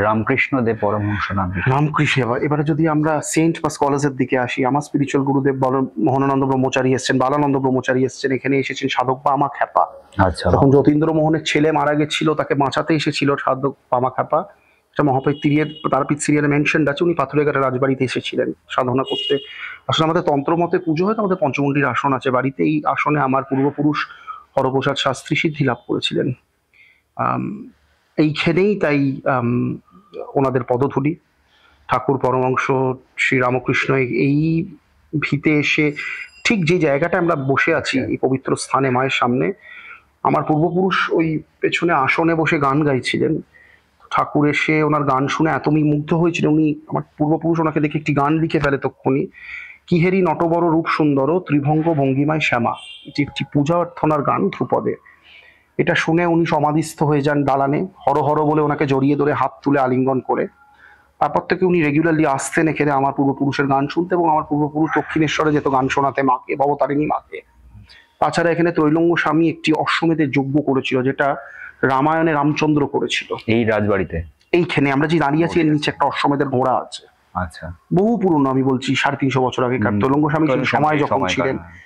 রামকৃষ্ণ দেব পরমহংস নাম। রামকৃষ্ণ। এবারে যদি আমরা সেন্ট বা স্কলার্সের দিকে আসি, আমার স্পিরিচুয়াল গুরুদেব মোহনানন্দ ব্রহ্মচারী এসছেন, বালানন্দ ব্রহ্মচারী এসছেন, এখানে এসেছেন সাধক বামা খ্যাপা। আচ্ছা, তখন যতীন্দ্র মোহনের ছেলে মারা গেছিল, তাকে বাঁচাতে এসেছিল সাধক বামা খ্যাপা। এটা মহাপৈত্রীর তারাপীঠ সিরিয়ালে মেনশন আছে, উনি পাথুরিয়াঘাটের রাজবাড়িতে এসেছিলেন সাধনা করতে। আসলে আমাদের তন্ত্রমতে পুজো হয় তো, আমাদের পঞ্চমুণ্ডির আসন আছে বাড়িতে, এই আসনে আমার পূর্বপুরুষ হরপ্রসাদ শাস্ত্রী সিদ্ধি লাভ করেছিলেন। এইখানেই তাই ওনাদের পদধূলি। ঠাকুর পরমহংস শ্রীরামকৃষ্ণ এই ভিতে এসে ঠিক যে জায়গাটা আমরা বসে আছি, এই পবিত্র স্থানে মায়ের সামনে, আমার পূর্বপুরুষ ওই পেছনে আসনে বসে গান গাইছিলেন। ঠাকুর এসে ওনার গান শুনে এতই মুগ্ধ হয়েছিল, উনি আমার পূর্বপুরুষ ওনাকে দেখে একটি গান লিখে ফেলে তক্ষুনি, কিহেরি নটবর রূপ সুন্দর ত্রিভঙ্গ ভঙ্গিমায় শ্যামা। এটি একটি পূজা অর্থনার গান ধ্রুপদে। এটা শুনে উনি সমাধিস্থ হয়ে যান দালানে, হর হর বলে ওনাকে জড়িয়ে ধরে হাত তুলে আলিঙ্গন করে। তারপর থেকে উনি রেগুলারলি আসতেন এখানে আমার পূর্বপুরুষের গান শুনতে, এবং আমার পূর্বপুরুষ দক্ষিণেশ্বরে যেত গান শোনাতে মাকে, ভবতারিণী মাকে। তাছাড়া এখানে ত্রৈলঙ্গ স্বামী একটি অশ্বমেধের যজ্ঞ করেছিল, যেটা রামায়ণে রামচন্দ্র করেছিল এই রাজবাড়িতে। এইখানে আমরা যে দাঁড়িয়ে আছি, এর নিচে একটা অশ্বমেধের ঘোড়া আছে। আচ্ছা, বহু পুরনো, আমি বলছি 350 বছর আগেকার। ত্রৈলঙ্গ স্বামী সেই সময় যখন ছিলেন,